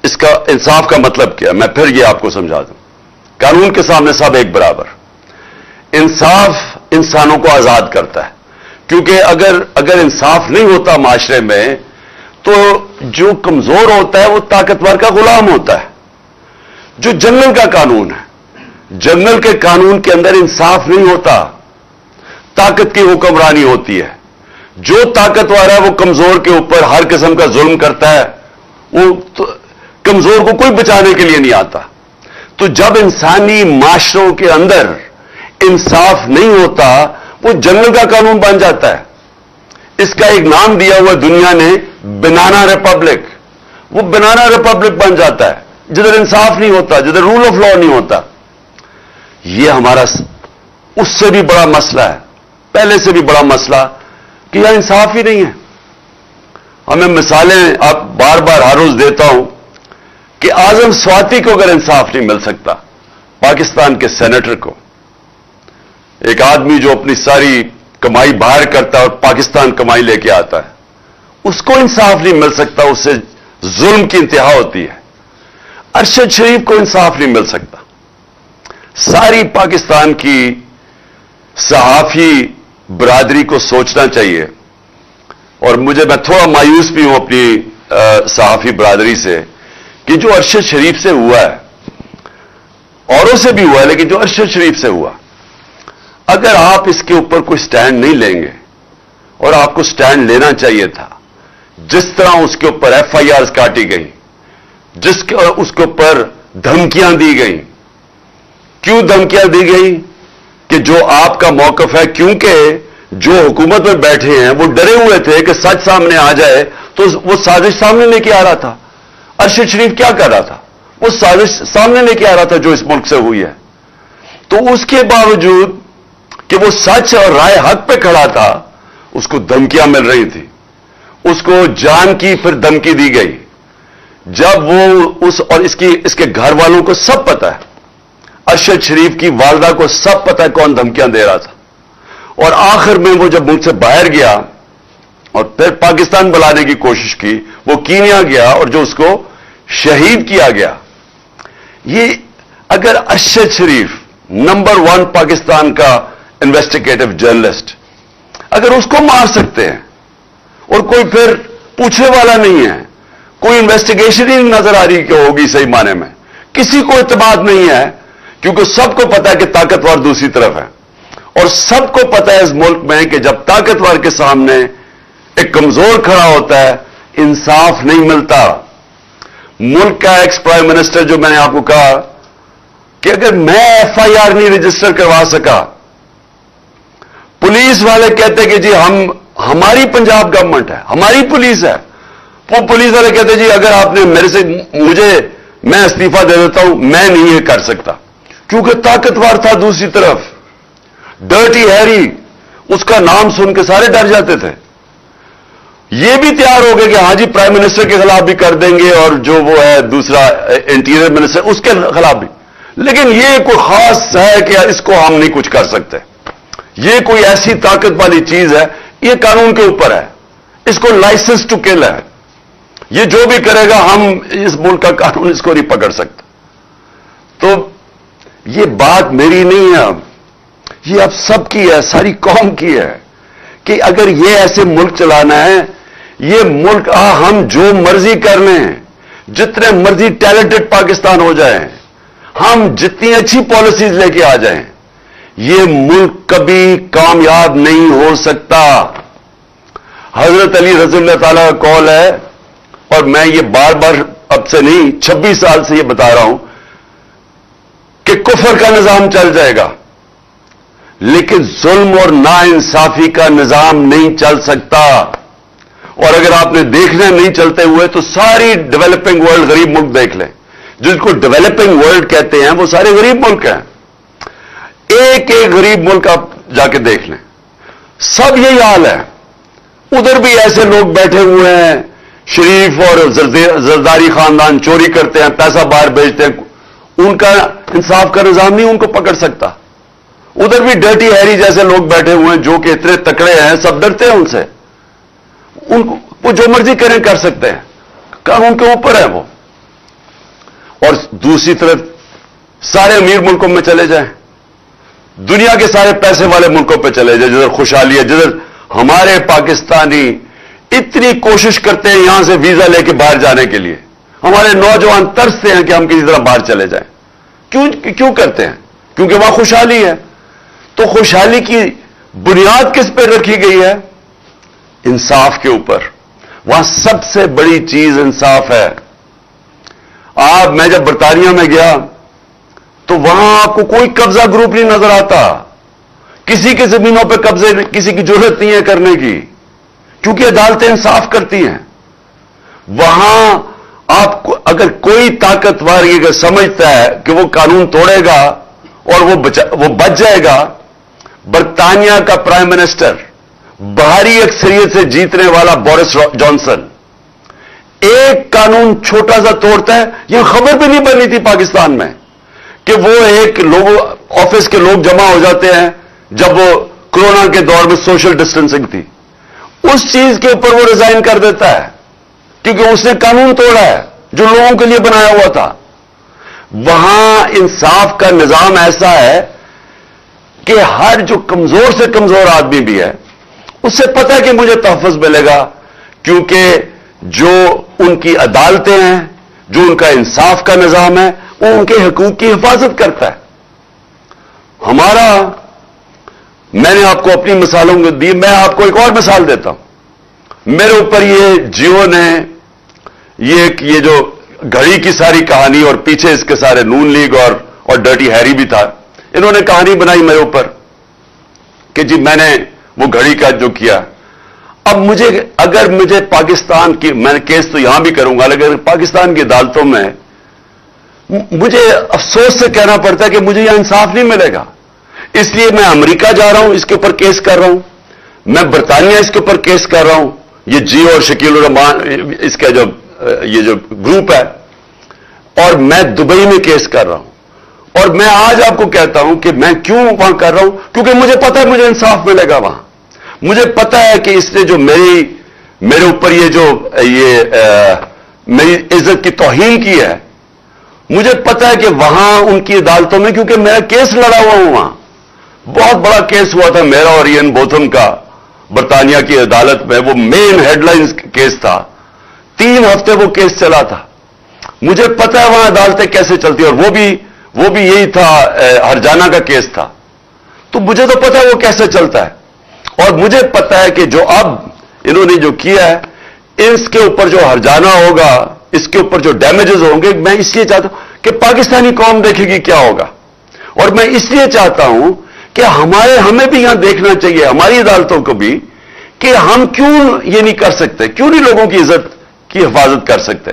اس کا انصاف کا مطلب کیا ہے، میں پھر یہ آپ کو سمجھا دوں۔ قانون کے سامنے سب ایک برابر۔ انصاف انسانوں کو آزاد کرتا ہے، کیونکہ اگر انصاف نہیں ہوتا معاشرے میں تو جو کمزور ہوتا ہے وہ طاقتور کا غلام ہوتا ہے۔ جو جنگل کا قانون ہے، جنگل کے قانون کے اندر انصاف نہیں ہوتا، طاقت کی حکمرانی ہوتی ہے۔ جو طاقتور ہے وہ کمزور کے اوپر ہر قسم کا ظلم کرتا ہے، وہ کمزور کو کوئی بچانے کے لیے نہیں آتا۔ تو جب انسانی معاشروں کے اندر انصاف نہیں ہوتا وہ جنگل کا قانون بن جاتا ہے۔ اس کا ایک نام دیا ہوا دنیا نے، بنانا ریپبلک۔ وہ بنانا ریپبلک بن جاتا ہے جدھر انصاف نہیں ہوتا، جدھر رول آف لا نہیں ہوتا۔ یہ ہمارا اس سے بھی بڑا مسئلہ ہے، پہلے سے بھی بڑا مسئلہ کہ یہاں انصاف ہی نہیں ہے۔ ہمیں مثالیں آپ بار بار ہر روز دیتا ہوں کہ اعظم سواتی کو اگر انصاف نہیں مل سکتا، پاکستان کے سینیٹر کو، ایک آدمی جو اپنی ساری کمائی باہر کرتا ہے اور پاکستان کمائی لے کے آتا ہے، اس کو انصاف نہیں مل سکتا، اس سے ظلم کی انتہا ہوتی ہے۔ ارشد شریف کو انصاف نہیں مل سکتا۔ ساری پاکستان کی صحافی برادری کو سوچنا چاہیے، اور میں تھوڑا مایوس بھی ہوں اپنی صحافی برادری سے، کہ جو ارشد شریف سے ہوا ہے، اوروں سے بھی ہوا ہے، لیکن جو ارشد شریف سے ہوا، اگر آپ اس کے اوپر کوئی سٹینڈ نہیں لیں گے، اور آپ کو سٹینڈ لینا چاہیے تھا، جس طرح اس کے اوپر ایف آئی آر کاٹی گئی، اس کے اوپر دھمکیاں دی گئیں۔ کیوں دھمکیاں دی گئی؟ کہ جو آپ کا موقف ہے، کیونکہ جو حکومت میں بیٹھے ہیں وہ ڈرے ہوئے تھے کہ سچ سامنے آ جائے تو وہ سازش سامنے لے کے آ رہا تھا۔ ارشد شریف کیا کر رہا تھا؟ وہ سازش سامنے لے کے آ رہا تھا جو اس ملک سے ہوئی ہے۔ تو اس کے باوجود کہ وہ سچ اور رائے حق پہ کھڑا تھا، اس کو دھمکیاں مل رہی تھی، اس کو جان کی پھر دھمکی دی گئی۔ جب وہ اور اس کے گھر والوں کو سب پتہ ہے، ارشد شریف کی والدہ کو سب پتہ ہے کون دھمکیاں دے رہا تھا، اور آخر میں وہ جب ملک سے باہر گیا اور پھر پاکستان بلانے کی کوشش کی، وہ کینیا گیا اور جو اس کو شہید کیا گیا۔ یہ اگر ارشد شریف نمبر 1 پاکستان کا انویسٹیگیٹو جرنلسٹ، اگر اس کو مار سکتے ہیں اور کوئی پھر پوچھنے والا نہیں ہے، کوئی انویسٹیگیشن ہی نظر آ رہی کہ ہوگی صحیح معنی میں، کسی کو اعتماد نہیں ہے، کیونکہ سب کو پتا ہے کہ طاقتور دوسری طرف ہے، اور سب کو پتا ہے اس ملک میں کہ جب طاقتور کے سامنے ایک کمزور کھڑا ہوتا ہے، انصاف نہیں ملتا۔ ملک کا ایکس پرائم منسٹر، جو میں نے آپ کو کہا کہ اگر میں ایف آئی آر نہیں رجسٹر کروا سکا، پولیس والے کہتے کہ جی ہماری پنجاب گورنمنٹ ہے، ہماری پولیس ہے، وہ پولیس والے کہتے جی اگر آپ نے میں استعفیٰ دے دیتا ہوں، میں نہیں یہ کر سکتا، کیونکہ طاقتور تھا دوسری طرف، ڈرٹی ہیری، اس کا نام سن کے سارے ڈر جاتے تھے۔ یہ بھی تیار ہو گئے کہ ہاں جی پرائم منسٹر کے خلاف بھی کر دیں گے، اور جو وہ ہے دوسرا انٹیریئر منسٹر اس کے خلاف بھی، لیکن یہ کوئی خاص ہے کہ اس کو ہم نہیں کچھ کر سکتے، یہ کوئی ایسی طاقت والی چیز ہے، یہ قانون کے اوپر ہے، اس کو لائسنس ٹو کل ہے، یہ جو بھی کرے گا ہم اس ملک کا قانون اس کو نہیں پکڑ سکتا۔ تو یہ بات میری نہیں ہے، یہ اب سب کی ہے، ساری قوم کی ہے، کہ اگر یہ ایسے ملک چلانا ہے، یہ ملک ہم جو مرضی کر لیں، جتنے مرضی ٹیلنٹڈ پاکستان ہو جائیں، ہم جتنی اچھی پالیسیز لے کے آ جائیں، یہ ملک کبھی کامیاب نہیں ہو سکتا۔ حضرت علی رضی اللہ تعالیٰ کا قول ہے، اور میں یہ بار بار اب سے نہیں 26 سال سے یہ بتا رہا ہوں کہ کفر کا نظام چل جائے گا، لیکن ظلم اور ناانصافی کا نظام نہیں چل سکتا۔ اور اگر آپ نے دیکھنا نہیں چلتے ہوئے تو ساری ڈیولپنگ ورلڈ غریب ملک دیکھ لیں، جس کو ڈیولپنگ ورلڈ کہتے ہیں وہ سارے غریب ملک ہیں، ایک ایک غریب ملک آپ جا کے دیکھ لیں، سب یہی حال ہے۔ ادھر بھی ایسے لوگ بیٹھے ہوئے ہیں شریف اور زرداری خاندان چوری کرتے ہیں, پیسہ باہر بھیجتے ہیں, ان کا انصاف کا نظام نہیں ان کو پکڑ سکتا. ادھر بھی ڈرٹی ہیری جیسے لوگ بیٹھے ہوئے ہیں جو کہ اتنے تکڑے ہیں, سب ڈرتے ہیں ان سے. ان کو وہ جو مرضی کریں کر سکتے ہیں, قانون کے اوپر ہے وہ. اور دوسری طرف سارے امیر ملکوں میں چلے جائیں, دنیا کے سارے پیسے والے ملکوں پہ چلے جائیں جدھر خوشحالی ہے, جدھر ہمارے پاکستانی اتنی کوشش کرتے ہیں یہاں سے ویزا لے کے باہر جانے کے لیے. ہمارے نوجوان ترستے ہیں کہ ہم کسی طرح باہر چلے جائیں. کیوں کرتے ہیں؟ کیونکہ وہاں خوشحالی ہے. تو خوشحالی کی بنیاد کس پہ رکھی گئی ہے؟ انصاف کے اوپر. وہاں سب سے بڑی چیز انصاف ہے. میں جب برطانیہ میں گیا تو وہاں آپ کو کوئی قبضہ گروپ نہیں نظر آتا. کسی کی زمینوں پہ قبضے کسی کی ضرورت نہیں ہے کرنے کی, کیونکہ عدالتیں انصاف کرتی ہیں. وہاں آپ کو اگر کوئی طاقتور یہ سمجھتا ہے کہ وہ قانون توڑے گا اور وہ بچ جائے گا, برطانیہ کا پرائم منسٹر بھاری اکثریت سے جیتنے والا بورس جانسن ایک قانون چھوٹا سا توڑتا ہے. یہ خبر بھی نہیں بنی تھی پاکستان میں کہ وہ ایک آفس کے لوگ جمع ہو جاتے ہیں جب وہ کورونا کے دور میں سوشل ڈسٹینسنگ تھی. اس چیز کے اوپر وہ ریزائن کر دیتا ہے کیونکہ اس نے قانون توڑا ہے جو لوگوں کے لیے بنایا ہوا تھا. وہاں انصاف کا نظام ایسا ہے کہ ہر جو کمزور سے کمزور آدمی بھی ہے اس سے پتہ ہے کہ مجھے تحفظ ملے گا, کیونکہ جو ان کی عدالتیں ہیں, جو ان کا انصاف کا نظام ہے, وہ ان کے حقوق کی حفاظت کرتا ہے. میں نے آپ کو اپنی مثالوں کو دی, میں آپ کو ایک اور مثال دیتا ہوں. میرے اوپر یہ جیو نے یہ جو گھڑی کی ساری کہانی اور پیچھے اس کے سارے نون لیگ اور ڈرٹی ہیری بھی تھا, انہوں نے کہانی بنائی میرے اوپر کہ جی میں نے وہ گھڑی کا جو کیا. اب اگر مجھے پاکستان کی, میں کیس تو یہاں بھی کروں گا, لیکن پاکستان کی عدالتوں میں مجھے افسوس سے کہنا پڑتا ہے کہ مجھے یہاں انصاف نہیں ملے گا. اس لیے میں امریکہ جا رہا ہوں, اس کے اوپر کیس کر رہا ہوں, میں برطانیہ اس کے اوپر کیس کر رہا ہوں, یہ جیو اور شکیل الرحمان اس کا یہ جو گروپ ہے, اور میں دبئی میں کیس کر رہا ہوں. اور میں آج آپ کو کہتا ہوں کہ میں کیوں وہاں کر رہا ہوں, کیونکہ مجھے پتا ہے مجھے انصاف ملے گا وہاں. مجھے پتا ہے کہ اس نے جو میرے اوپر میری عزت کی توہین کی ہے, مجھے پتا ہے کہ وہاں ان کی عدالتوں میں, کیونکہ میرا کیس لڑا ہوا ہوں وہاں, بہت بڑا کیس ہوا تھا میرا اور ایئن بوتھم کا برطانیہ کی عدالت میں. وہ مین ہیڈ لائنز کیس تھا, 3 ہفتے وہ کیس چلا تھا. مجھے پتا ہے وہاں عدالتیں کیسے چلتی, اور وہ بھی یہی تھا, ہرجانہ کا کیس تھا. تو مجھے تو پتا ہے وہ کیسے چلتا ہے, اور مجھے پتا ہے کہ جو اب انہوں نے جو کیا ہے اس کے اوپر جو ہرجانہ ہوگا, اس کے اوپر جو ڈیمیجز ہوں گے, میں اس لیے چاہتا ہوں کہ پاکستانی قوم دیکھے گی کیا ہوگا. اور میں اس لیے چاہتا ہوں کہ ہمیں بھی یہاں دیکھنا چاہیے, ہماری عدالتوں کو بھی, کہ ہم کیوں یہ نہیں کر سکتے, کیوں نہیں لوگوں کی عزت کی حفاظت کر سکتے.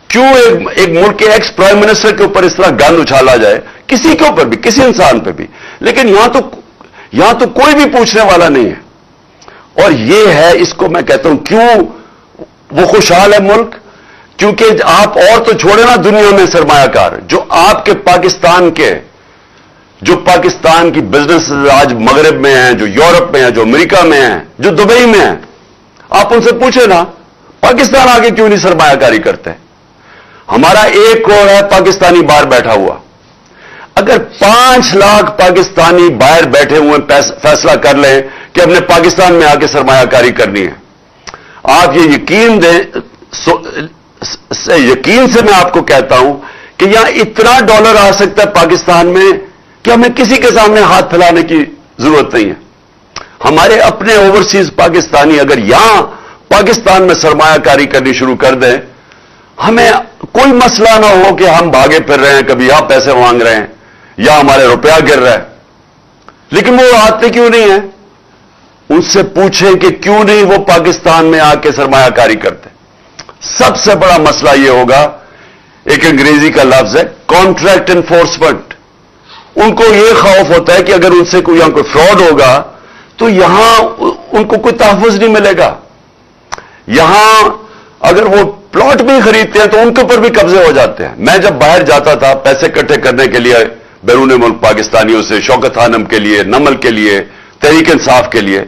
کیوں ایک ملک کے ایکس پرائم منسٹر کے اوپر اس طرح گند اچھالا جائے, کسی کے اوپر بھی, کسی انسان پہ بھی, لیکن یہاں تو کوئی بھی پوچھنے والا نہیں ہے. اور یہ ہے, اس کو میں کہتا ہوں کیوں وہ خوشحال ہے ملک, کیونکہ آپ اور تو چھوڑے نا دنیا میں سرمایہ کار جو آپ کے جو پاکستان کی بزنس آج مغرب میں ہیں, جو یورپ میں ہیں, جو امریکہ میں ہیں, جو دبئی میں ہیں, آپ ان سے پوچھیں نا پاکستان آگے کیوں نہیں سرمایہ کاری کرتے. ہمارا 1 کروڑ ہے پاکستانی باہر بیٹھا ہوا. اگر 5 لاکھ پاکستانی باہر بیٹھے ہوئے فیصلہ کر لیں کہ ہم نے پاکستان میں آ کے سرمایہ کاری کرنی ہے, آپ یہ یقین دیں, یقین سے میں آپ کو کہتا ہوں کہ یہاں اتنا ڈالر آ سکتا ہے پاکستان میں کہ ہمیں کسی کے سامنے ہاتھ پھیلانے کی ضرورت نہیں ہے. ہمارے اپنے اوورسیز پاکستانی اگر یہاں پاکستان میں سرمایہ کاری کرنی شروع کر دیں, ہمیں کوئی مسئلہ نہ ہو کہ ہم بھاگے پھر رہے ہیں, کبھی یہاں پیسے مانگ رہے ہیں یا ہمارے روپیہ گر رہا ہے. لیکن وہ آتے کیوں نہیں ہیں؟ ان سے پوچھیں کہ کیوں نہیں وہ پاکستان میں آ کے سرمایہ کاری کرتے. سب سے بڑا مسئلہ یہ ہوگا, ایک انگریزی کا لفظ ہے کانٹریکٹ انفورسمنٹ. ان کو یہ خوف ہوتا ہے کہ اگر ان سے یہاں کوئی فراڈ ہوگا تو یہاں ان کو کوئی تحفظ نہیں ملے گا. یہاں اگر وہ پلاٹ بھی خریدتے ہیں تو ان کے اوپر بھی قبضے ہو جاتے ہیں. میں جب باہر جاتا تھا پیسے اکٹھے کرنے کے لیے بیرون ملک پاکستانیوں سے، شوکت خانم کے لیے، نمل کے لیے، تحریک انصاف کے لیے،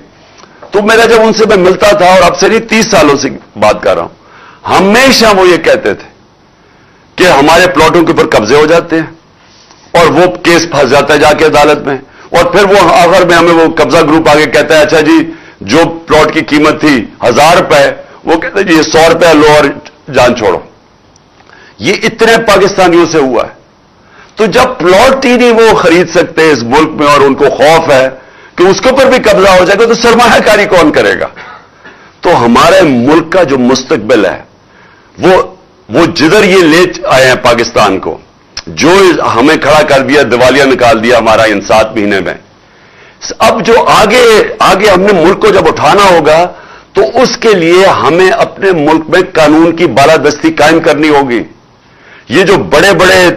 تو میرا جب ان سے میں ملتا تھا، اور اب سے نہیں 30 سالوں سے بات کر رہا ہوں، ہمیشہ وہ یہ کہتے تھے کہ ہمارے پلاٹوں کے اوپر قبضے ہو جاتے ہیں اور وہ کیس پھنس جاتا ہے جا کے عدالت میں، اور پھر وہ آخر میں ہمیں وہ قبضہ گروپ آگے کہتا ہے اچھا جی جو پلاٹ کی قیمت تھی 1000 روپے، وہ کہتے ہیں جی یہ 100 روپے لو اور جان چھوڑو. یہ اتنے پاکستانیوں سے ہوا ہے. تو جب پلاٹ ہی نہیں وہ خرید سکتے اس ملک میں اور ان کو خوف ہے کہ اس کے اوپر بھی قبضہ ہو جائے گا تو سرمایہ کاری کون کرے گا؟ تو ہمارے ملک کا جو مستقبل ہے وہ جدھر یہ لے آئے ہیں پاکستان کو، جو ہمیں کھڑا کر دیا، دیوالیہ نکال دیا ہمارا ان 7 مہینے میں، اب جو آگے ہم نے ملک کو جب اٹھانا ہوگا تو اس کے لیے ہمیں اپنے ملک میں قانون کی بالادستی قائم کرنی ہوگی. یہ جو بڑے بڑے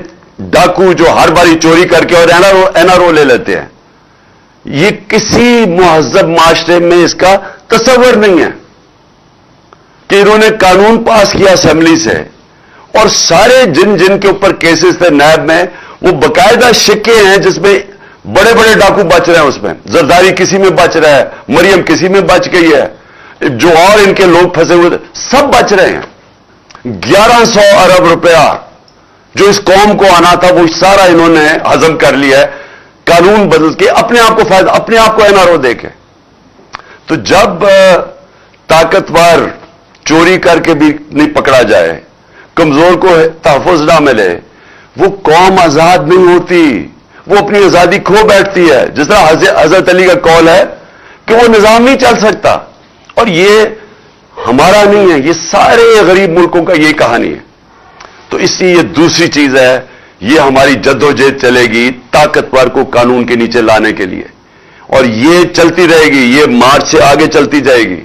ڈاکو جو ہر باری چوری کر کے اور این آر او لے لیتے ہیں، یہ کسی مہذب معاشرے میں اس کا تصور نہیں ہے کہ انہوں نے قانون پاس کیا اسمبلی سے، اور سارے جن کے اوپر کیسز تھے نیب میں، وہ باقاعدہ شکے ہیں جس میں بڑے بڑے ڈاکو بچ رہے ہیں. اس میں زرداری کسی میں بچ رہا ہے، مریم کسی میں بچ گئی ہے، جو اور ان کے لوگ پھنسے ہوئے سب بچ رہے ہیں. 1100 ارب روپیہ جو اس قوم کو آنا تھا وہ سارا انہوں نے ہضم کر لیا ہے قانون بدل کے، اپنے آپ کو فائدہ، اپنے آپ کو این آر او دے کے. تو جب طاقتور چوری کر کے بھی نہیں پکڑا جائے، کمزور کو تحفظ نہ ملے، وہ قوم آزاد نہیں ہوتی، وہ اپنی آزادی کھو بیٹھتی ہے. جس طرح حضرت علی کا قول ہے کہ وہ نظام نہیں چل سکتا، اور یہ ہمارا نہیں ہے، یہ سارے غریب ملکوں کا یہ کہانی ہے. تو اس لیے یہ دوسری چیز ہے، یہ ہماری جدوجہد چلے گی طاقتور کو قانون کے نیچے لانے کے لیے، اور یہ چلتی رہے گی، یہ مارچ سے آگے چلتی جائے گی،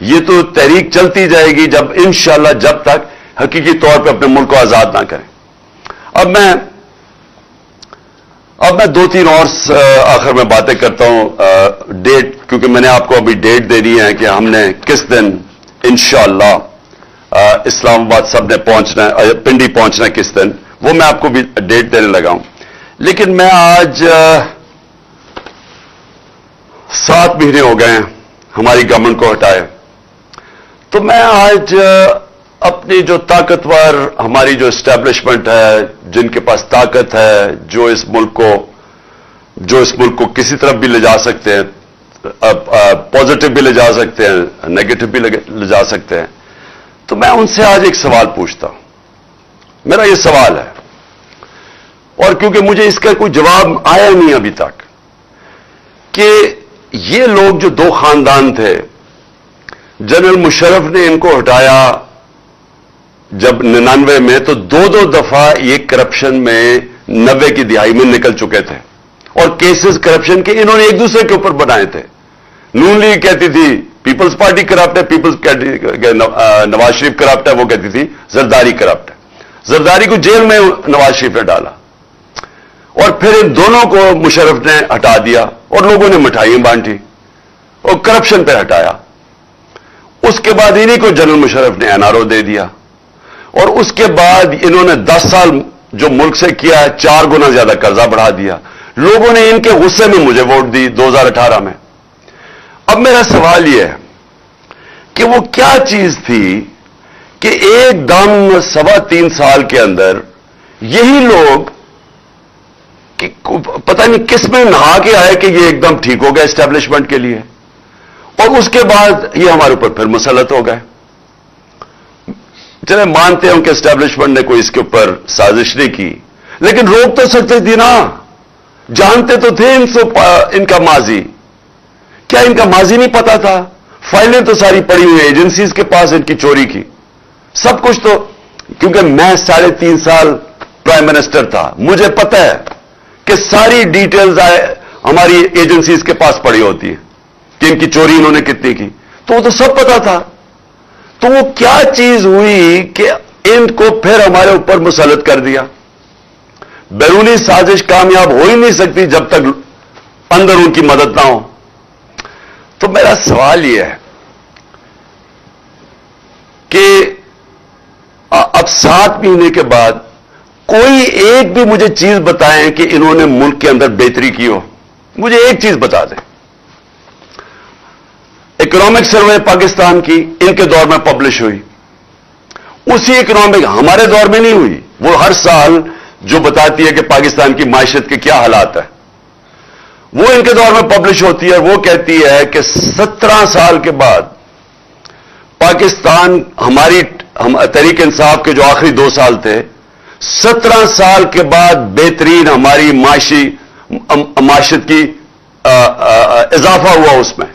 یہ تو تحریک چلتی جائے گی جب انشاءاللہ جب تک حقیقی طور پہ اپنے ملک کو آزاد نہ کریں. اب میں 2-3 اور آخر میں باتیں کرتا ہوں. ڈیٹ، کیونکہ میں نے آپ کو ابھی ڈیٹ دے دی ہے کہ ہم نے کس دن انشاءاللہ اسلام آباد سب نے پہنچنا ہے، پنڈی پہنچنا ہے کس دن، وہ میں آپ کو بھی ڈیٹ دینے لگا ہوں. لیکن میں آج 7 مہینے ہو گئے ہیں ہماری گورنمنٹ کو ہٹائے، تو میں آج اپنی جو طاقتور ہماری جو اسٹیبلشمنٹ ہے، جن کے پاس طاقت ہے، جو اس ملک کو کسی طرف بھی لے جا سکتے ہیں، پازیٹو بھی لے جا سکتے ہیں، نیگیٹو بھی لے جا سکتے ہیں، تو میں ان سے آج ایک سوال پوچھتا ہوں. میرا یہ سوال ہے، اور کیونکہ مجھے اس کا کوئی جواب آیا نہیں ابھی تک، کہ یہ لوگ جو 2 خاندان تھے، جنرل مشرف نے ان کو ہٹایا جب 99 میں، تو 2 دفعہ یہ کرپشن میں 90 کی دہائی میں نکل چکے تھے، اور کیسز کرپشن کے انہوں نے ایک دوسرے کے اوپر بنائے تھے. نون لیگ کہتی تھی پیپلز پارٹی کرپٹ ہے، نواز شریف کرپٹ ہے، وہ کہتی تھی زرداری کرپٹ ہے. زرداری کو جیل میں نواز شریف نے ڈالا، اور پھر ان دونوں کو مشرف نے ہٹا دیا، اور لوگوں نے مٹھائیاں بانٹی اور کرپشن پہ ہٹایا. اس کے بعد انہی کو جنرل مشرف نے این آر او دے دیا، اور اس کے بعد انہوں نے 10 سال جو ملک سے کیا ہے 4 گنا زیادہ قرضہ بڑھا دیا. لوگوں نے ان کے غصے میں مجھے ووٹ دی 2018 میں. اب میرا سوال یہ ہے کہ وہ کیا چیز تھی کہ ایک دم 3.25 سال کے اندر یہی لوگ پتہ نہیں کس میں نہا کے آئے کہ یہ ایک دم ٹھیک ہو گیا اسٹیبلشمنٹ کے لیے، اور اس کے بعد یہ ہمارے اوپر پھر مسلط ہو گئے. چلے مانتے ہوں کہ اسٹیبلشمنٹ نے کوئی اس کے اوپر سازش نہیں کی، لیکن روک تو سکتے تھی نا، جانتے تو تھے ان کا ماضی. کیا ان کا ماضی نہیں پتا تھا؟ فائلیں تو ساری پڑی ہوئی ایجنسیز کے پاس ان کی چوری کی، سب کچھ. تو کیونکہ میں 3.5 سال پرائم منسٹر تھا، مجھے پتا ہے کہ ساری ڈیٹیلز ہماری ایجنسیز کے پاس پڑی ہوتی ہے کہ ان کی چوری انہوں نے کتنی کی، تو وہ تو سب پتا تھا. تو وہ کیا چیز ہوئی کہ ان کو پھر ہمارے اوپر مسلط کر دیا؟ بیرونی سازش کامیاب ہو ہی نہیں سکتی جب تک اندر ان کی مدد نہ ہو. تو میرا سوال یہ ہے کہ اب 7 مہینے کے بعد کوئی ایک بھی مجھے چیز بتائیں کہ انہوں نے ملک کے اندر بہتری کی ہو. مجھے ایک چیز بتا دیں. اکنامک سروے پاکستان کی ان کے دور میں پبلش ہوئی. اسی اکنامک ہمارے دور میں نہیں ہوئی. وہ ہر سال جو بتاتی ہے کہ پاکستان کی معیشت کے کیا حالات ہیں, وہ ان کے دور میں پبلش ہوتی ہے. وہ کہتی ہے کہ 17 سال کے بعد پاکستان, ہماری تحریک انصاف کے جو آخری 2 سال تھے, 17 سال کے بعد بہترین ہماری معیشت کی اضافہ ہوا. اس میں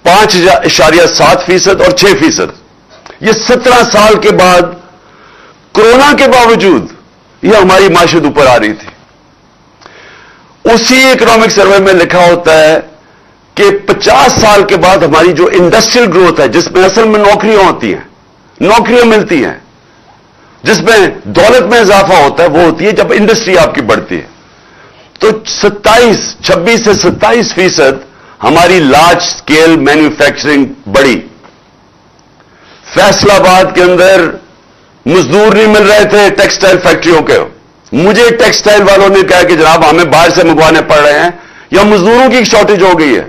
5.7% اور 6%. یہ 17 سال کے بعد کورونا کے باوجود یہ ہماری معیشت اوپر آ رہی تھی. اسی اکنامک سروے میں لکھا ہوتا ہے کہ 50 سال کے بعد ہماری جو انڈسٹریل گروتھ ہے, جس میں اصل میں نوکریاں ہوتی ہیں, نوکریاں ملتی ہیں, جس میں دولت میں اضافہ ہوتا ہے, وہ ہوتی ہے جب انڈسٹری آپ کی بڑھتی ہے. تو 26 سے 27% ہماری لارج سکیل مینوفیکچرنگ بڑی. فیصل آباد کے اندر مزدور نہیں مل رہے تھے ٹیکسٹائل فیکٹریوں کے. مجھے ٹیکسٹائل والوں نے کہا کہ جناب ہمیں باہر سے منگوانے پڑ رہے ہیں یا مزدوروں کی شارٹیج ہو گئی ہے.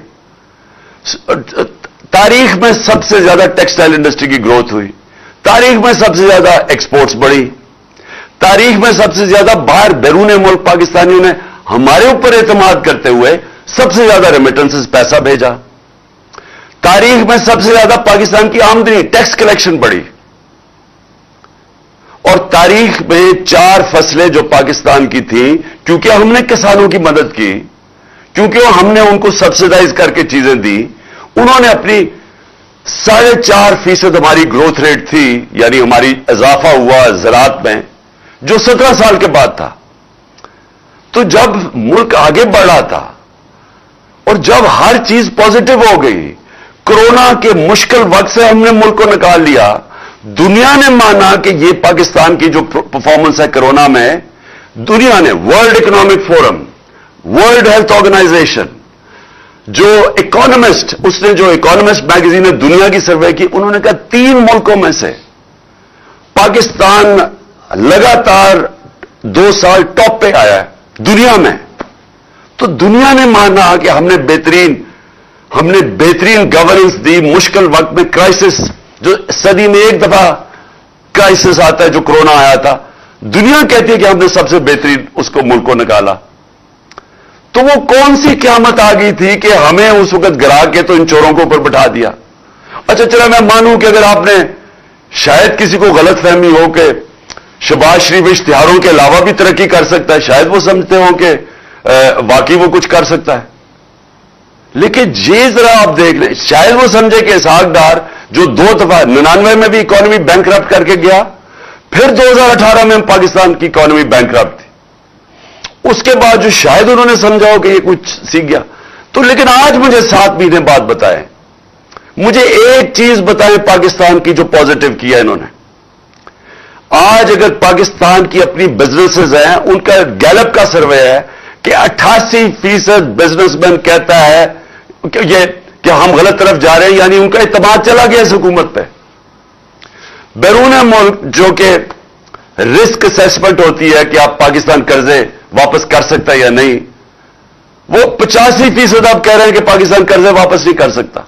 تاریخ میں سب سے زیادہ ٹیکسٹائل انڈسٹری کی گروتھ ہوئی. تاریخ میں سب سے زیادہ ایکسپورٹس بڑھی. تاریخ میں سب سے زیادہ باہر بیرون ملک پاکستانیوں نے ہمارے اوپر اعتماد کرتے ہوئے سب سے زیادہ ریمیٹنسز پیسہ بھیجا. تاریخ میں سب سے زیادہ پاکستان کی آمدنی ٹیکس کلیکشن بڑھی. اور تاریخ میں 4 فصلیں جو پاکستان کی تھیں, کیونکہ ہم نے کسانوں کی مدد کی, کیونکہ ہم نے ان کو سبسڈائز کر کے چیزیں دی, انہوں نے اپنی 4.5% ہماری گروتھ ریٹ تھی, یعنی ہماری اضافہ ہوا زراعت میں, جو 17 سال کے بعد تھا. تو جب ملک آگے بڑھ رہا تھا اور جب ہر چیز پازیٹو ہو گئی, کورونا کے مشکل وقت سے ہم نے ملک کو نکال لیا, دنیا نے مانا کہ یہ پاکستان کی جو پرفارمنس ہے کورونا میں, دنیا نے, world economic forum, world health organization, جو اکانومسٹ, اس نے جو اکانومسٹ میگزین نے دنیا کی سروے کی, انہوں نے کہا 3 ملکوں میں سے پاکستان لگاتار 2 سال ٹاپ پہ آیا ہے دنیا میں. تو دنیا نے مانا کہ ہم نے بہترین گورننس دی مشکل وقت میں. کرائسس, جو صدی میں ایک دفعہ کرائسس آتا ہے جو کورونا آیا تھا, دنیا کہتی ہے کہ ہم نے سب سے بہترین اس کو ملک کو نکالا. تو وہ کون سی قیامت آ گئی تھی کہ ہمیں اس وقت گرا کے تو ان چوروں کو اوپر بٹھا دیا. اچھا چلا میں مانوں کہ اگر آپ نے, شاید کسی کو غلط فہمی ہو کہ شہباز شریف اشتہاروں کے علاوہ بھی ترقی کر سکتا ہے, شاید وہ سمجھتے ہوں کہ واقعی وہ کچھ کر سکتا ہے. لیکن یہ ذرا آپ دیکھ لیں, شاید وہ سمجھے کہ اسحاق ڈار جو 2 دفعہ 99 میں بھی اکانومی بینکرپٹ کر کے گیا, پھر 2018 میں پاکستان کی اکانومی بینکرپٹ تھی, اس کے بعد جو شاید انہوں نے سمجھا ہو کہ یہ کچھ سیکھ گیا. تو لیکن آج مجھے 7 مہینے بعد بتائیں, مجھے ایک چیز بتائیں پاکستان کی جو پازیٹو کیا انہوں نے. آج اگر پاکستان کی اپنی بزنسز ہیں, ان کا گیلپ کا سروے ہے کہ 88% بزنس مین کہتا ہے کہ ہم غلط طرف جا رہے ہیں, یعنی ان کا اعتماد چلا گیا اس حکومت پہ. بیرون ملک جو کہ رسک اسیسمنٹ ہوتی ہے کہ آپ پاکستان قرضے واپس کر سکتا ہے یا نہیں, وہ 85% آپ کہہ رہے ہیں کہ پاکستان قرضے واپس نہیں کر سکتا.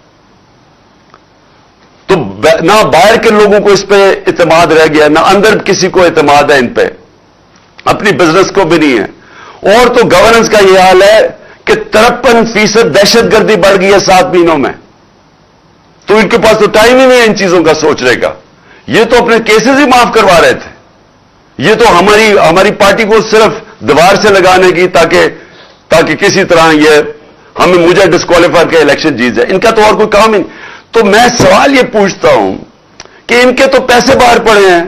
تو نہ باہر کے لوگوں کو اس پہ اعتماد رہ گیا, نہ اندر کسی کو اعتماد ہے ان پہ, اپنی بزنس کو بھی نہیں ہے. اور تو گورننس کا یہ حال ہے کہ 53% دہشت گردی بڑھ گئی ہے 7 مہینوں میں. تو ان کے پاس تو ٹائم ہی نہیں ہے ان چیزوں کا سوچنے کا. یہ تو اپنے کیسز ہی معاف کروا رہے تھے. یہ تو ہماری پارٹی کو صرف دیوار سے لگانے کی تاکہ کسی طرح مجھے ڈسکوالیفائی کر کے الیکشن جیت جائے. ان کا تو اور کوئی کام ہی نہیں. تو میں سوال یہ پوچھتا ہوں کہ ان کے تو پیسے باہر پڑے ہیں,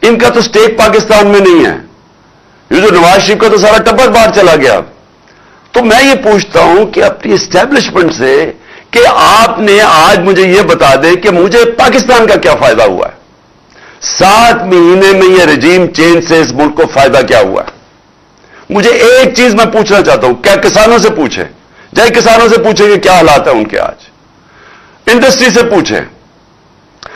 ان کا تو سٹیک پاکستان میں نہیں ہے. یہ جو نواز شریف کا تو سارا ٹبر باہر چلا گیا. تو میں یہ پوچھتا ہوں کہ اپنی اسٹیبلشمنٹ سے کہ آپ نے آج مجھے یہ بتا دیں کہ مجھے پاکستان کا کیا فائدہ ہوا ہے. 7 مہینے میں یہ رجیم چینج سے اس ملک کو فائدہ کیا ہوا ہے. مجھے ایک چیز میں پوچھنا چاہتا ہوں, کیا کسانوں سے پوچھیں, جائے کسانوں سے پوچھیں کہ کیا حالات ہیں ان کے, آج انڈسٹری سے پوچھیں.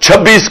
26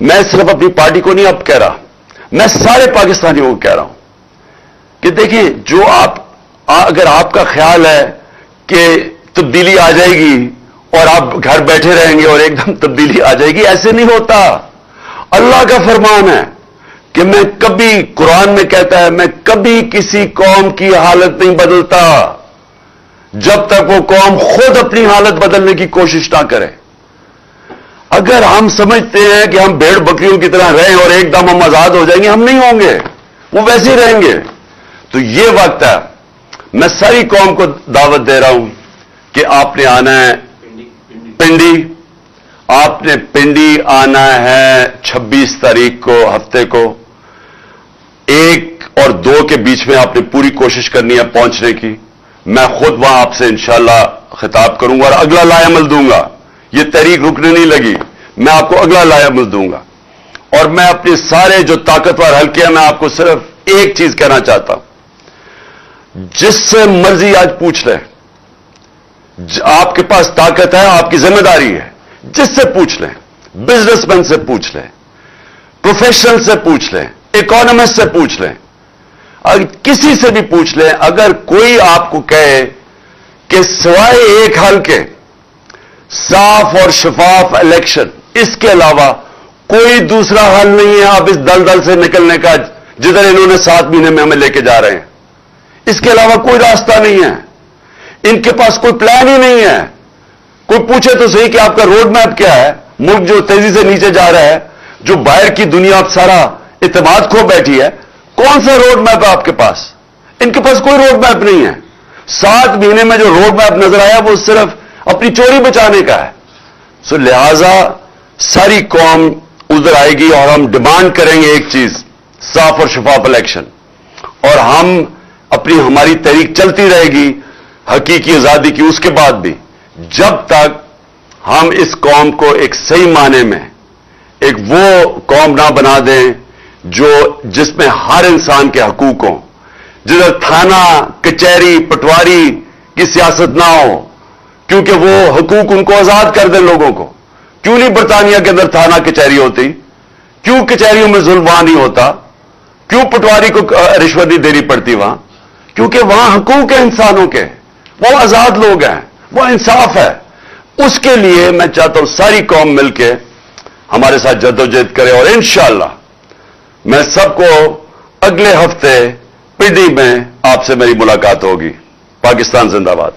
میں صرف اپنی پارٹی کو نہیں اب کہہ رہا, میں سارے پاکستانیوں کو کہہ رہا ہوں کہ دیکھیں, جو اگر آپ کا خیال ہے کہ تبدیلی آ جائے گی اور آپ گھر بیٹھے رہیں گے اور ایک دم تبدیلی آ جائے گی, ایسے نہیں ہوتا. اللہ کا فرمان ہے کہ میں کبھی, قرآن میں کہتا ہے, میں کبھی کسی قوم کی حالت نہیں بدلتا جب تک وہ قوم خود اپنی حالت بدلنے کی کوشش نہ کرے. اگر ہم سمجھتے ہیں کہ ہم بھیڑ بکریوں کی طرح رہیں اور ایک دم ہم آزاد ہو جائیں گے, ہم نہیں ہوں گے, وہ ویسے ہی رہیں گے. تو یہ وقت ہے, میں ساری قوم کو دعوت دے رہا ہوں کہ آپ نے آنا ہے پنڈی, آپ نے پنڈی آنا ہے 26 تاریخ کو, ہفتے کو. 1 اور 2 کے بیچ میں آپ نے پوری کوشش کرنی ہے پہنچنے کی. میں خود وہاں آپ سے انشاءاللہ خطاب کروں گا اور اگلا لائے عمل دوں گا. یہ تحریک رکنے نہیں لگی, میں آپ کو اگلا لائے عمل دوں گا. اور میں اپنے سارے جو طاقتور حلقے ہیں, میں آپ کو صرف ایک چیز کہنا چاہتا ہوں, جس سے مرضی آج پوچھ لیں, آپ کے پاس طاقت ہے, آپ کی ذمہ داری ہے, جس سے پوچھ لیں, بزنس مین سے پوچھ لیں, پروفیشنل سے پوچھ لیں, اکانومسٹ سے پوچھ لیں, کسی سے بھی پوچھ لیں, اگر کوئی آپ کو کہے کہ سوائے ایک حل کے صاف اور شفاف الیکشن, اس کے علاوہ کوئی دوسرا حل نہیں ہے آپ اس دلدل سے نکلنے کا جدھر انہوں نے 7 مہینے میں ہمیں لے کے جا رہے ہیں, اس کے علاوہ کوئی راستہ نہیں ہے. ان کے پاس کوئی پلان ہی نہیں ہے. کوئی پوچھے تو صحیح کہ آپ کا روڈ میپ کیا ہے, ملک جو تیزی سے نیچے جا رہا ہے, جو باہر کی دنیا اب سارا اعتماد کھو بیٹھی ہے, کون سا روڈ میپ ہے آپ کے پاس؟ ان کے پاس کوئی روڈ میپ نہیں ہے. 7 مہینے میں جو روڈ میپ نظر آیا وہ صرف اپنی چوری بچانے کا ہے. سو لہذا ساری قوم ادھر آئے گی اور ہم ڈیمانڈ کریں گے ایک چیز, صاف اور شفاف الیکشن. اور ہماری تحریک چلتی رہے گی حقیقی آزادی کی اس کے بعد بھی, جب تک ہم اس قوم کو ایک صحیح معنی میں ایک وہ قوم نہ بنا دیں جس میں ہر انسان کے حقوق ہوں, جدھر تھانہ کچہری پٹواری کی سیاست نہ ہو, کیونکہ وہ حقوق ان کو آزاد کر دیں لوگوں کو. کیوں نہیں برطانیہ کے اندر تھانہ کچہری ہوتی؟ کیوں کچہریوں میں ظلم وہاں نہیں ہوتا؟ کیوں پٹواری کو رشوت نہیں دینی پڑتی وہاں؟ کیونکہ وہاں حقوق ہیں انسانوں کے, وہ آزاد لوگ ہیں, وہ انصاف ہے. اس کے لیے میں چاہتا ہوں ساری قوم مل کے ہمارے ساتھ جدوجہد کرے, اور انشاءاللہ میں سب کو اگلے ہفتے پنڈی میں آپ سے میری ملاقات ہوگی. پاکستان زندہ باد.